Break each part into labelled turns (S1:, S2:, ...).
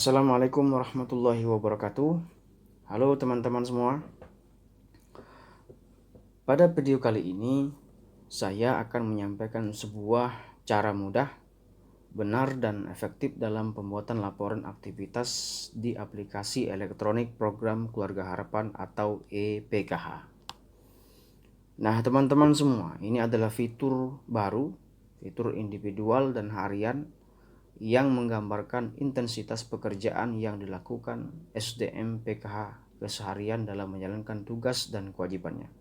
S1: Assalamualaikum warahmatullahi wabarakatuh. Halo teman-teman semua. Pada video kali ini saya akan menyampaikan sebuah cara mudah, benar dan efektif dalam pembuatan laporan aktivitas di aplikasi elektronik program Keluarga Harapan atau EPKH. Nah, teman-teman semua, ini adalah fitur baru, fitur individual dan harian yang menggambarkan intensitas pekerjaan yang dilakukan SDM PKH keseharian dalam menjalankan tugas dan kewajibannya.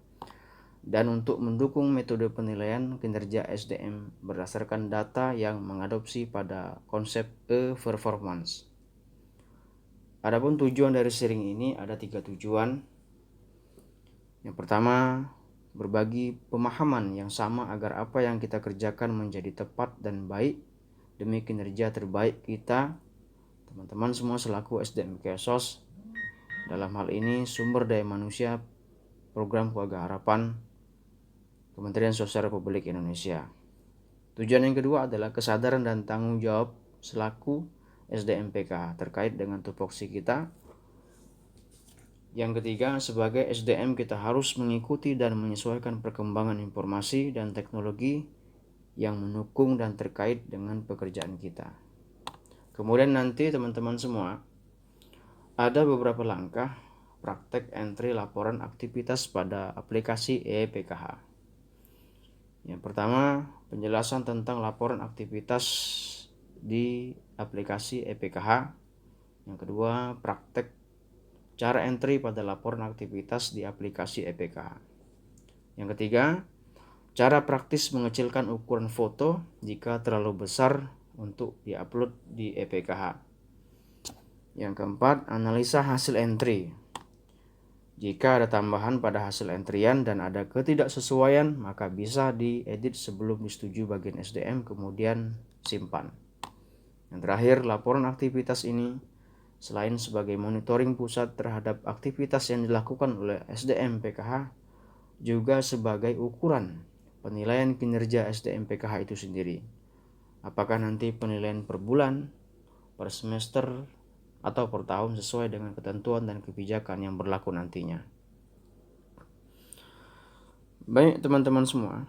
S1: Dan untuk mendukung metode penilaian kinerja SDM berdasarkan data yang mengadopsi pada konsep e-performance. Adapun tujuan dari sharing ini ada 3 tujuan. Yang pertama, berbagi pemahaman yang sama agar apa yang kita kerjakan menjadi tepat dan baik demi kinerja terbaik kita, teman-teman semua selaku SDM Kesos, dalam hal ini sumber daya manusia program Keluarga Harapan Kementerian Sosial Republik Indonesia. Tujuan yang kedua adalah kesadaran dan tanggung jawab selaku SDM PKH terkait dengan tupoksi kita. Yang ketiga, sebagai SDM kita harus mengikuti dan menyesuaikan perkembangan informasi dan teknologi yang mendukung dan terkait dengan pekerjaan kita. Kemudian nanti teman-teman semua, ada beberapa langkah praktek entry laporan aktivitas pada aplikasi EPKH. Yang pertama, penjelasan tentang laporan aktivitas di aplikasi EPKH. Yang kedua, praktek cara entry pada laporan aktivitas di aplikasi EPKH. Yang ketiga, cara praktis mengecilkan ukuran foto jika terlalu besar untuk diupload di EPKH. Yang keempat, analisa hasil entry. Jika ada tambahan pada hasil entrian dan ada ketidaksesuaian, maka bisa diedit sebelum disetujui bagian SDM kemudian simpan. Yang terakhir, laporan aktivitas ini selain sebagai monitoring pusat terhadap aktivitas yang dilakukan oleh SDM PKH, juga sebagai ukuran penilaian kinerja SDM PKH itu sendiri. Apakah nanti penilaian per bulan, per semester, atau per tahun sesuai dengan ketentuan dan kebijakan yang berlaku nantinya. Baik teman-teman semua,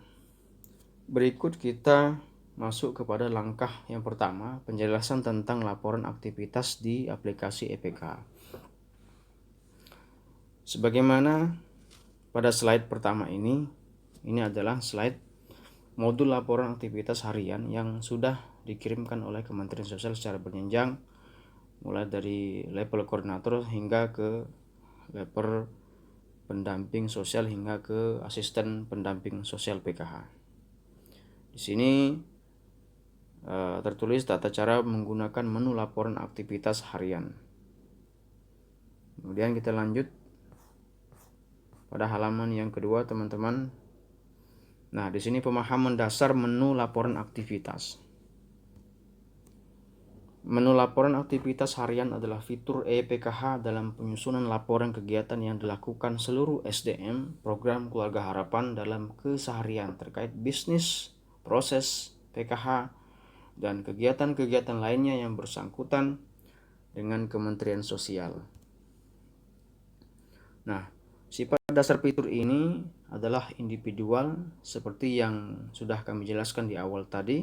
S1: berikut kita masuk kepada langkah yang pertama, penjelasan tentang laporan aktivitas di aplikasi EPKH. Sebagaimana pada slide pertama ini adalah slide modul laporan aktivitas harian yang sudah dikirimkan oleh Kementerian Sosial secara berjenjang, mulai dari level koordinator hingga ke level pendamping sosial hingga ke asisten pendamping sosial PKH. Di sini tertulis tata cara menggunakan menu laporan aktivitas harian. Kemudian kita lanjut pada halaman yang kedua, teman-teman. Nah, di sini pemahaman dasar menu laporan aktivitas. Menu laporan aktivitas harian adalah fitur EPKH dalam penyusunan laporan kegiatan yang dilakukan seluruh SDM program Keluarga Harapan dalam keseharian terkait bisnis, proses PKH, dan kegiatan-kegiatan lainnya yang bersangkutan dengan Kementerian Sosial. Nah, sifat dasar fitur ini adalah individual seperti yang sudah kami jelaskan di awal tadi,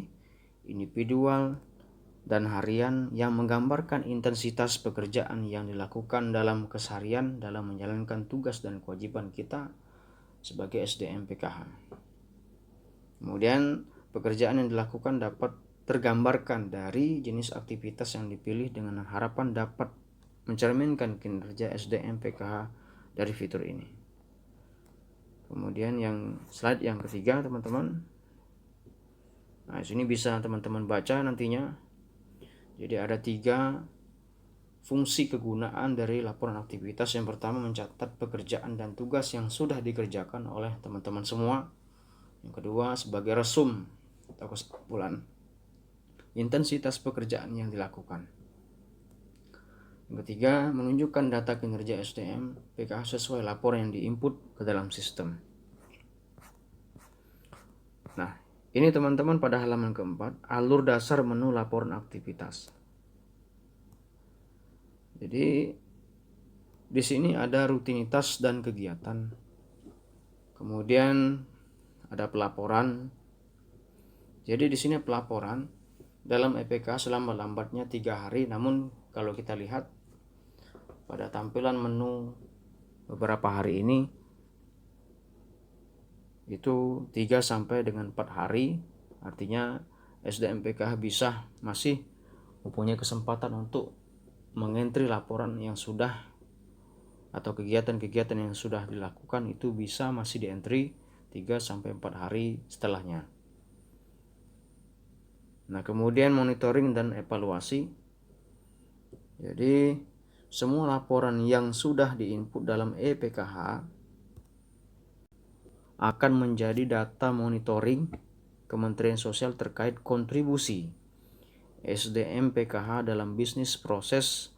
S1: individual dan harian yang menggambarkan intensitas pekerjaan yang dilakukan dalam keseharian dalam menjalankan tugas dan kewajiban kita sebagai SDM PKH. Kemudian pekerjaan yang dilakukan dapat tergambarkan dari jenis aktivitas yang dipilih dengan harapan dapat mencerminkan kinerja SDM PKH dari fitur ini. Kemudian yang slide yang ketiga, teman-teman. Nah, sini bisa teman-teman baca nantinya. Jadi ada 3 fungsi kegunaan dari laporan aktivitas. Yang pertama, mencatat pekerjaan dan tugas yang sudah dikerjakan oleh teman-teman semua. Yang kedua, sebagai resum atau kesimpulan intensitas pekerjaan yang dilakukan. Yang ketiga, menunjukkan data kinerja SDM PKH sesuai laporan yang diinput ke dalam sistem. Nah, ini teman-teman pada halaman keempat, alur dasar menu laporan aktivitas. Jadi di sini ada rutinitas dan kegiatan. Kemudian ada pelaporan. Jadi di sini pelaporan dalam EPK selama-lambatnya 3 hari. Namun kalau kita lihat pada tampilan menu beberapa hari ini itu 3 sampai dengan 4 hari. Artinya SDM PKH bisa masih mempunyai kesempatan untuk mengentri laporan yang sudah atau kegiatan-kegiatan yang sudah dilakukan itu bisa masih dientri 3 sampai 4 hari setelahnya. Nah, kemudian monitoring dan evaluasi. Jadi semua laporan yang sudah diinput dalam EPKH akan menjadi data monitoring Kementerian Sosial terkait kontribusi SDM PKH dalam bisnis proses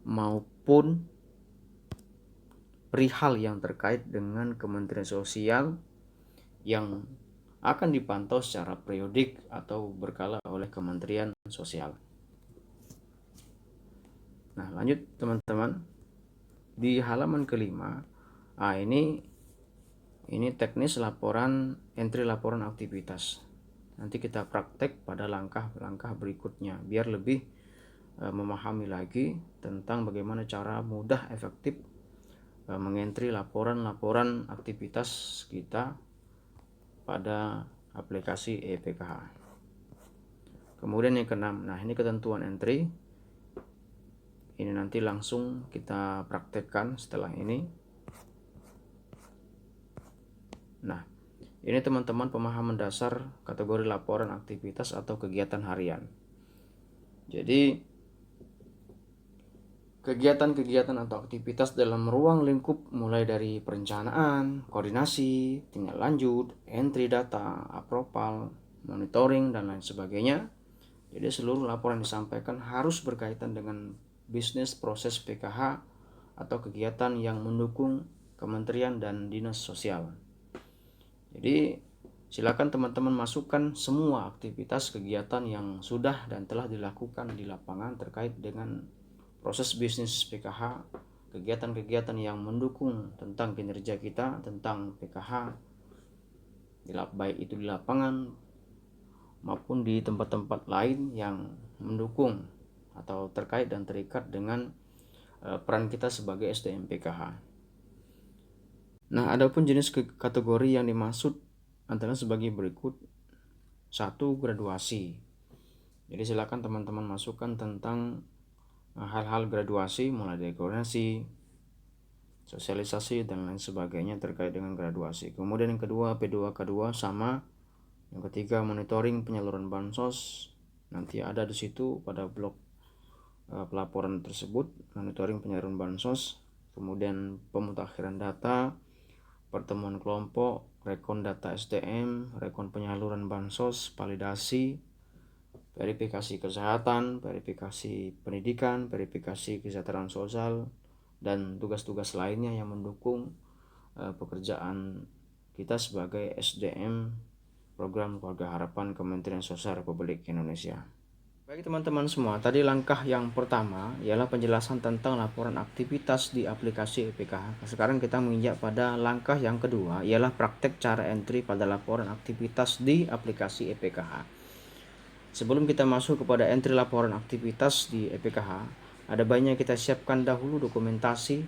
S1: maupun perihal yang terkait dengan Kementerian Sosial yang akan dipantau secara periodik atau berkala oleh Kementerian Sosial. Nah, lanjut teman-teman. Di halaman kelima, ini teknis laporan, entry laporan aktivitas. Nanti kita praktek pada langkah-langkah berikutnya biar lebih memahami lagi tentang bagaimana cara mudah efektif mengentry laporan-laporan aktivitas kita pada aplikasi EPKH. Kemudian yang keenam, nah ini ketentuan entry. Ini nanti langsung kita praktekkan setelah ini. Nah, ini teman-teman pemahaman dasar kategori laporan aktivitas atau kegiatan harian. Jadi kegiatan-kegiatan atau aktivitas dalam ruang lingkup mulai dari perencanaan, koordinasi, tindak lanjut, entry data, approval, monitoring, dan lain sebagainya. Jadi seluruh laporan disampaikan harus berkaitan dengan bisnis proses PKH atau kegiatan yang mendukung kementerian dan dinas sosial. Jadi silakan teman-teman masukkan semua aktivitas kegiatan yang sudah dan telah dilakukan di lapangan terkait dengan proses bisnis PKH, kegiatan-kegiatan yang mendukung tentang kinerja kita, tentang PKH, baik itu di lapangan maupun di tempat-tempat lain yang mendukung atau terkait dan terikat dengan peran kita sebagai SDM PKH. Nah, adapun jenis kategori yang dimaksud adalah sebagai berikut. 1. Graduasi. Jadi silakan teman-teman masukkan tentang hal-hal graduasi mulai dari koordinasi, sosialisasi dan lain sebagainya terkait dengan graduasi. Kemudian yang kedua P2K2 sama. Yang ketiga monitoring penyaluran bansos. Nanti ada di situ pada blok pelaporan tersebut, monitoring penyaluran bansos. Kemudian pemutakhiran data, pertemuan kelompok, rekon data SDM, rekon penyaluran bansos, validasi, verifikasi kesehatan, verifikasi pendidikan, verifikasi kesejahteraan sosial, dan tugas-tugas lainnya yang mendukung pekerjaan kita sebagai SDM Program Keluarga Harapan Kementerian Sosial Republik Indonesia. Baik teman-teman semua, tadi langkah yang pertama ialah penjelasan tentang laporan aktivitas di aplikasi EPKH. Sekarang kita menginjak pada langkah yang kedua, ialah praktek cara entry pada laporan aktivitas di aplikasi EPKH. Sebelum kita masuk kepada entry laporan aktivitas di EPKH, ada baiknya kita siapkan dahulu dokumentasi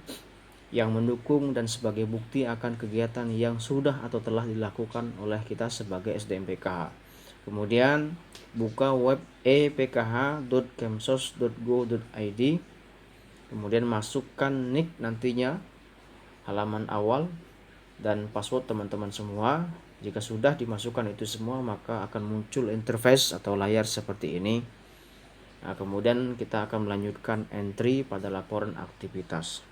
S1: yang mendukung dan sebagai bukti akan kegiatan yang sudah atau telah dilakukan oleh kita sebagai SDM PKH. Kemudian buka web epkh.kemsos.go.id. Kemudian masukkan nick nantinya, halaman awal, dan password teman-teman semua. Jika sudah dimasukkan itu semua, maka akan muncul interface atau layar seperti ini. Nah, kemudian kita akan melanjutkan entry pada laporan aktivitas.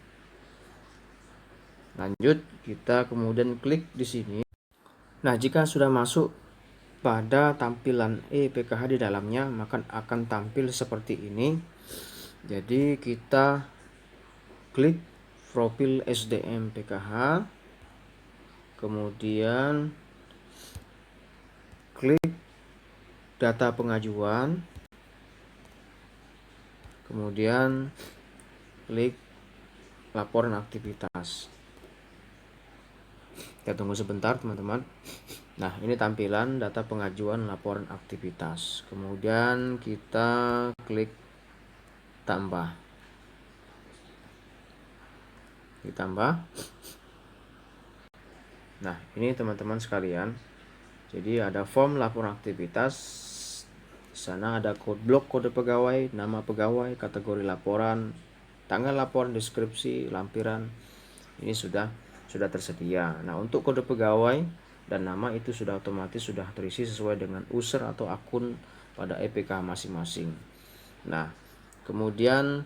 S1: Lanjut, kita kemudian klik di sini. Nah, jika sudah masuk pada tampilan EPKH di dalamnya, maka akan tampil seperti ini. Jadi kita klik profil SDM PKH, kemudian klik data pengajuan, kemudian klik laporan aktivitas. Kita tunggu sebentar teman-teman. Nah, ini tampilan data pengajuan laporan aktivitas. Kemudian kita klik tambah. Ditambah. Nah, ini teman-teman sekalian. Jadi ada form laporan aktivitas. Di sana ada blok kode pegawai, nama pegawai, kategori laporan, tanggal laporan, deskripsi, lampiran. Ini sudah tersedia. Nah, untuk kode pegawai dan nama itu sudah otomatis sudah terisi sesuai dengan user atau akun pada EPK masing-masing. Nah, kemudian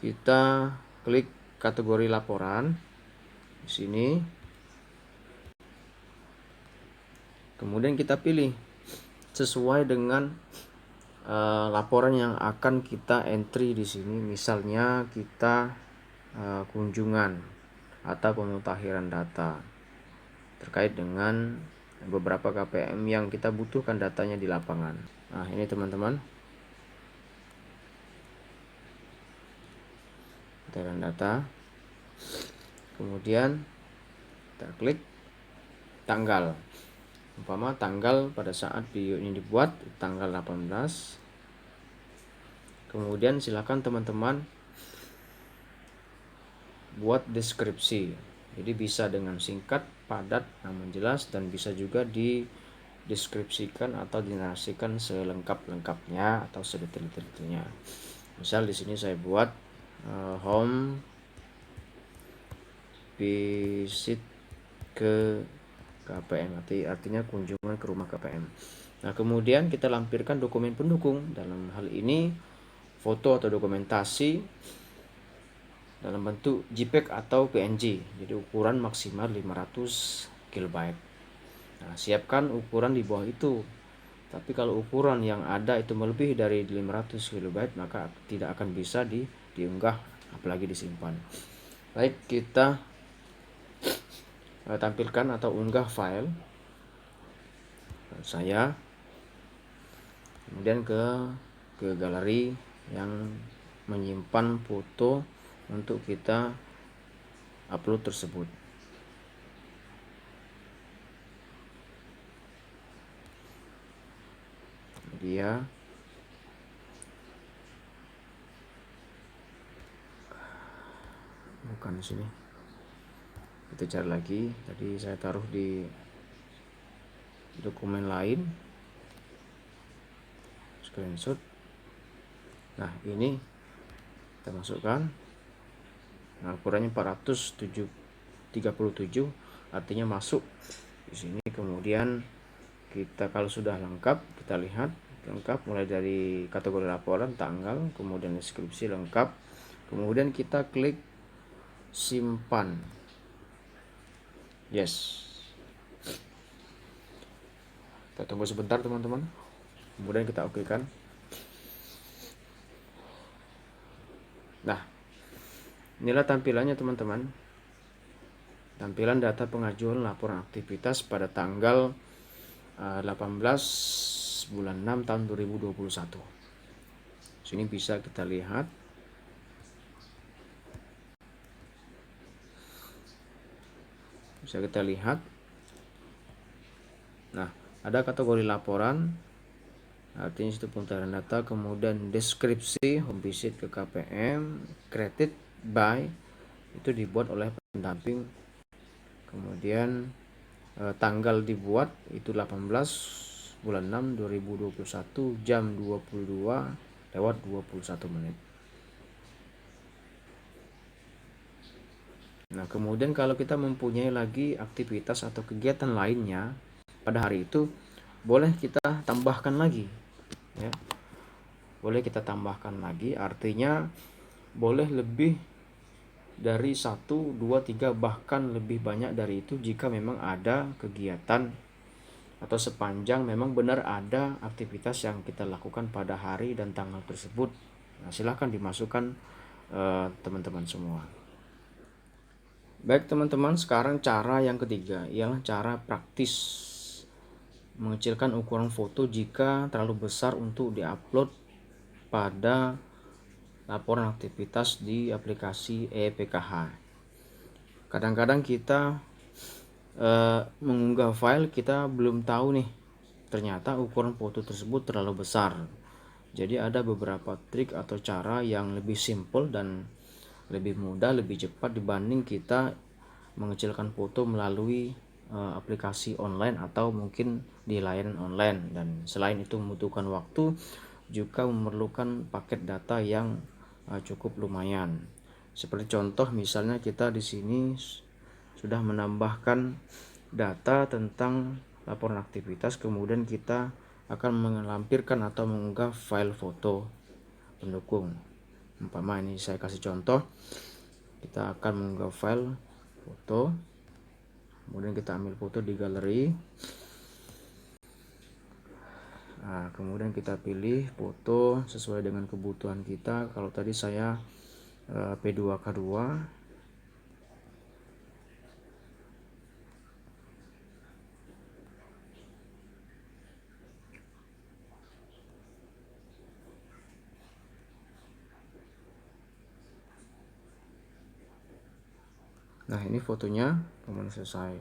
S1: kita klik kategori laporan di sini. Kemudian kita pilih sesuai dengan laporan yang akan kita entry di sini. Misalnya kita kunjungan atau pemutahiran data terkait dengan beberapa KPM yang kita butuhkan datanya di lapangan. Nah, ini teman-teman, pemutahiran data. Kemudian kita klik tanggal. Umpama tanggal pada saat video ini dibuat tanggal 18. Kemudian silakan teman-teman buat deskripsi. Jadi bisa dengan singkat, padat, namun jelas, dan bisa juga dideskripsikan atau dinarasikan selengkap-lengkapnya atau sedetail-detailnya. Misal di sini saya buat home visit ke KPM, artinya kunjungan ke rumah KPM. Nah, kemudian kita lampirkan dokumen pendukung, dalam hal ini foto atau dokumentasi dalam bentuk JPEG atau PNG. Jadi ukuran maksimal 500 KB. Nah, siapkan ukuran di bawah itu. Tapi kalau ukuran yang ada itu melebihi dari 500 KB, maka tidak akan bisa diunggah apalagi disimpan. Baik, kita tampilkan atau unggah file saya, kemudian ke galeri yang menyimpan foto untuk kita upload tersebut. Media, bukan di sini. Kita cari lagi. Tadi saya taruh di dokumen lain. Screenshot. Nah, ini kita masukkan. Nah, ukurannya 437, artinya masuk di sini. Kemudian kita kalau sudah lengkap, kita lihat lengkap mulai dari kategori laporan, tanggal, kemudian deskripsi lengkap. Kemudian kita klik simpan. Yes. Kita tunggu sebentar teman-teman. Kemudian kita oke kan. Nah, inilah tampilannya teman-teman. Tampilan data pengajuan laporan aktivitas pada tanggal 18 bulan 6 tahun 2021. Sini bisa kita lihat. Bisa kita lihat. Nah, ada kategori laporan, artinya itu pemutahiran data, kemudian deskripsi, home visit ke KPM, created by, itu dibuat oleh pendamping. Kemudian tanggal dibuat itu 18 bulan 6 2021 jam 22:21. Nah, kemudian kalau kita mempunyai lagi aktivitas atau kegiatan lainnya pada hari itu, boleh kita tambahkan lagi, ya. Boleh kita tambahkan lagi, artinya boleh lebih dari 1, 2, 3, bahkan lebih banyak dari itu jika memang ada kegiatan atau sepanjang memang benar ada aktivitas yang kita lakukan pada hari dan tanggal tersebut. Nah, silahkan dimasukkan teman-teman semua. Baik teman-teman, sekarang cara yang ketiga ialah cara praktis mengecilkan ukuran foto jika terlalu besar untuk diupload pada laporan aktivitas di aplikasi EPKH. Kadang-kadang kita mengunggah file, kita belum tahu nih, ternyata ukuran foto tersebut terlalu besar. Jadi ada beberapa trik atau cara yang lebih simple dan lebih mudah, lebih cepat dibanding kita mengecilkan foto melalui aplikasi online atau mungkin di layanan online. Dan selain itu membutuhkan waktu, juga memerlukan paket data yang cukup lumayan. Seperti contoh misalnya kita di sini sudah menambahkan data tentang laporan aktivitas, kemudian kita akan melampirkan atau mengunggah file foto pendukung. Umpama ini saya kasih contoh, kita akan mengunggah file foto, kemudian kita ambil foto di galeri. Nah, kemudian kita pilih foto sesuai dengan kebutuhan kita. Kalau tadi saya P2K2. Nah, ini fotonya kemudian selesai.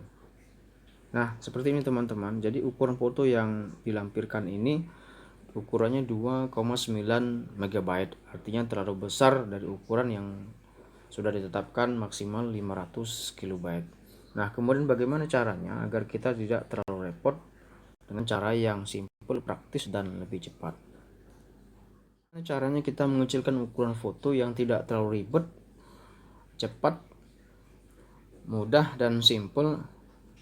S1: Nah, seperti ini teman-teman. Jadi ukuran foto yang dilampirkan ini ukurannya 2,9 MB, artinya terlalu besar dari ukuran yang sudah ditetapkan maksimal 500 KB. Nah, kemudian bagaimana caranya agar kita tidak terlalu repot dengan cara yang simple, praktis, dan lebih cepat. Caranya kita mengecilkan ukuran foto yang tidak terlalu ribet, cepat, mudah, dan simple.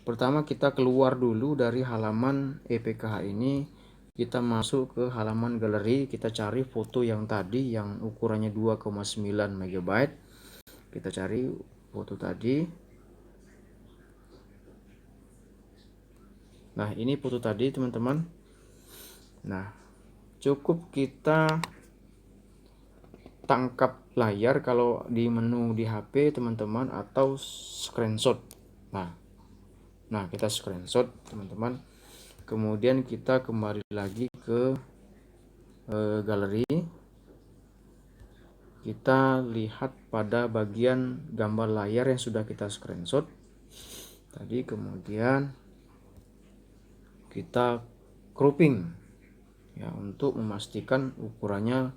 S1: Pertama, kita keluar dulu dari halaman EPKH ini, kita masuk ke halaman galeri, kita cari foto yang tadi yang ukurannya 2,9 MB. Kita cari foto tadi. Nah, ini foto tadi teman-teman. Nah, cukup kita tangkap layar kalau di menu di HP teman-teman, atau screenshot. Nah, kita screenshot teman-teman. Kemudian kita kembali lagi ke galeri. Kita lihat pada bagian gambar layar yang sudah kita screenshot tadi, kemudian kita cropping ya, untuk memastikan ukurannya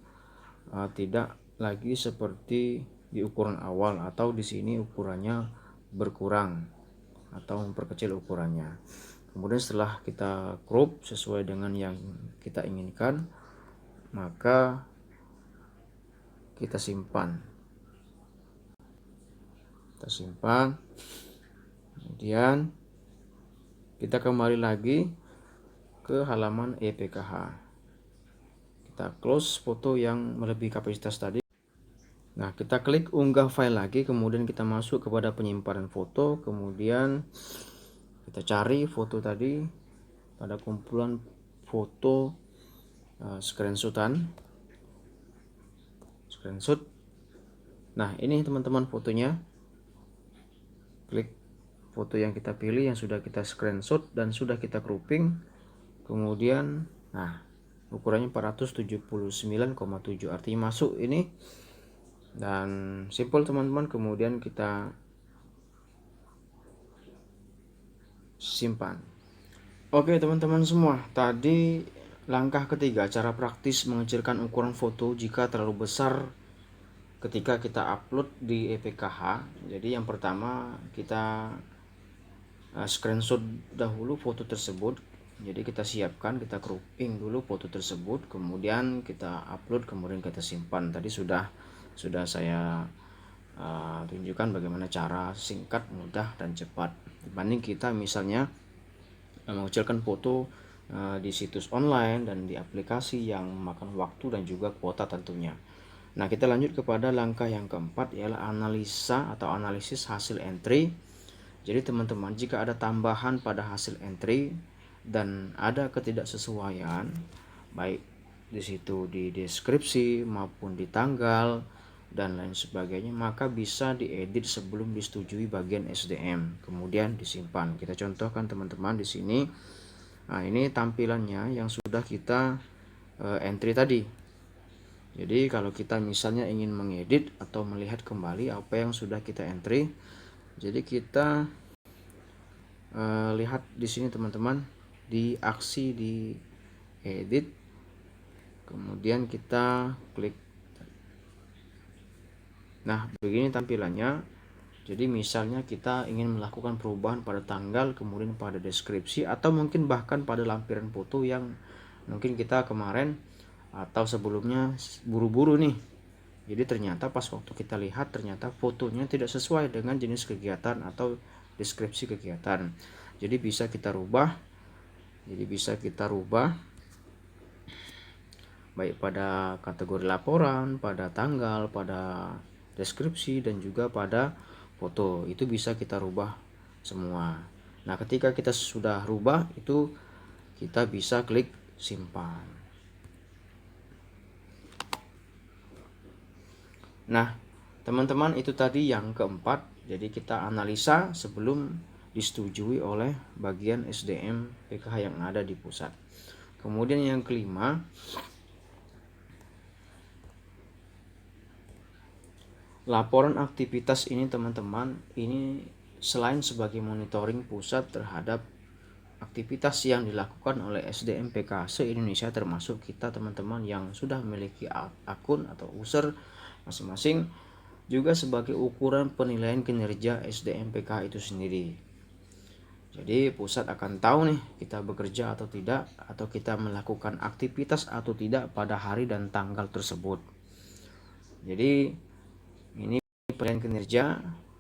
S1: tidak lagi seperti di ukuran awal, atau di sini ukurannya berkurang atau memperkecil ukurannya. Kemudian setelah kita crop sesuai dengan yang kita inginkan, maka kita simpan. Kemudian kita kembali lagi ke halaman EPKH. Kita close foto yang melebihi kapasitas tadi. Nah, kita klik unggah file lagi, kemudian kita masuk kepada penyimpanan foto, kemudian kita cari foto tadi pada kumpulan foto screenshot. Nah, ini teman-teman fotonya. Klik foto yang kita pilih, yang sudah kita screenshot dan sudah kita cropping. Kemudian, nah, ukurannya 479,7, artinya masuk ini. Dan simple teman-teman. Kemudian kita simpan. Oke teman-teman semua, tadi langkah ketiga, cara praktis mengecilkan ukuran foto jika terlalu besar ketika kita upload di EPKH. Jadi yang pertama, kita screenshot dahulu foto tersebut. Jadi kita siapkan, kita cropping dulu foto tersebut, kemudian kita upload, kemudian kita simpan. Tadi sudah saya tunjukkan bagaimana cara singkat, mudah, dan cepat, dibanding kita misalnya mengecilkan foto di situs online dan di aplikasi yang memakan waktu dan juga kuota tentunya. Nah, kita lanjut kepada langkah yang keempat, ialah analisa atau analisis hasil entry. Jadi teman-teman, jika ada tambahan pada hasil entry dan ada ketidaksesuaian, baik di situ di deskripsi maupun di tanggal dan lain sebagainya, maka bisa diedit sebelum disetujui bagian SDM, kemudian disimpan. Kita contohkan teman-teman di sini. Nah, ini tampilannya yang sudah kita entry tadi. Jadi kalau kita misalnya ingin mengedit atau melihat kembali apa yang sudah kita entry, jadi kita lihat di sini teman-teman, di aksi di edit, kemudian kita klik. Nah, begini tampilannya. Jadi misalnya kita ingin melakukan perubahan pada tanggal, kemudian pada deskripsi, atau mungkin bahkan pada lampiran foto yang mungkin kita kemarin atau sebelumnya buru-buru nih. Jadi ternyata pas waktu kita lihat ternyata fotonya tidak sesuai dengan jenis kegiatan atau deskripsi kegiatan. Jadi bisa kita rubah. Baik pada kategori laporan, pada tanggal, pada deskripsi, dan juga pada foto. Itu bisa kita rubah semua. Nah, ketika kita sudah rubah itu kita bisa klik simpan. Nah, teman-teman, itu tadi yang keempat. Jadi kita analisa sebelum disetujui oleh bagian SDM PKH yang ada di pusat. Kemudian yang kelima, laporan aktivitas ini teman-teman, ini selain sebagai monitoring pusat terhadap aktivitas yang dilakukan oleh SDM PKH se-Indonesia, termasuk kita teman-teman yang sudah memiliki akun atau user masing-masing, juga sebagai ukuran penilaian kinerja SDM PKH itu sendiri. Jadi pusat akan tahu nih kita bekerja atau tidak, atau kita melakukan aktivitas atau tidak pada hari dan tanggal tersebut. Jadi ini penilaian kinerja,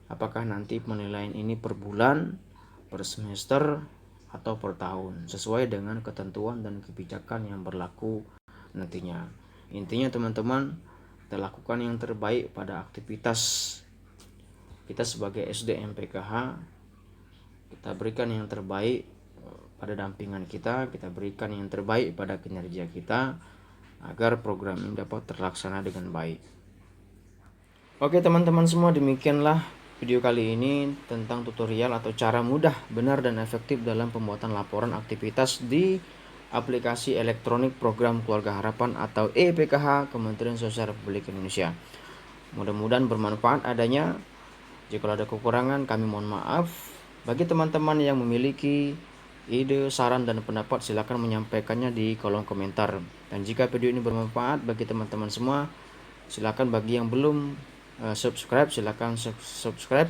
S1: apakah nanti penilaian ini per bulan, per semester, atau per tahun, sesuai dengan ketentuan dan kebijakan yang berlaku nantinya. Intinya teman-teman, kita lakukan yang terbaik pada aktivitas kita sebagai SDM PKH. Kita berikan yang terbaik pada dampingan kita berikan yang terbaik pada kinerja kita, agar program ini dapat terlaksana dengan baik. Oke teman-teman semua, demikianlah video kali ini tentang tutorial atau cara mudah, benar, dan efektif dalam pembuatan laporan aktivitas di aplikasi elektronik program Keluarga Harapan atau EPKH Kementerian Sosial Republik Indonesia. Mudah-mudahan bermanfaat adanya. Jika ada kekurangan, kami mohon maaf. Bagi teman-teman yang memiliki ide, saran, dan pendapat, silakan menyampaikannya di kolom komentar. Dan jika video ini bermanfaat bagi teman-teman semua, silakan bagi yang belum subscribe, silakan subscribe,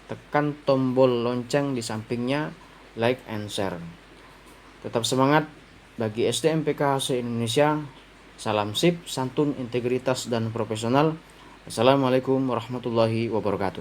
S1: tekan tombol lonceng di sampingnya, like and share. Tetap semangat bagi SDM PKH se-Indonesia. Salam sip, santun, integritas, dan profesional. Assalamualaikum warahmatullahi wabarakatuh.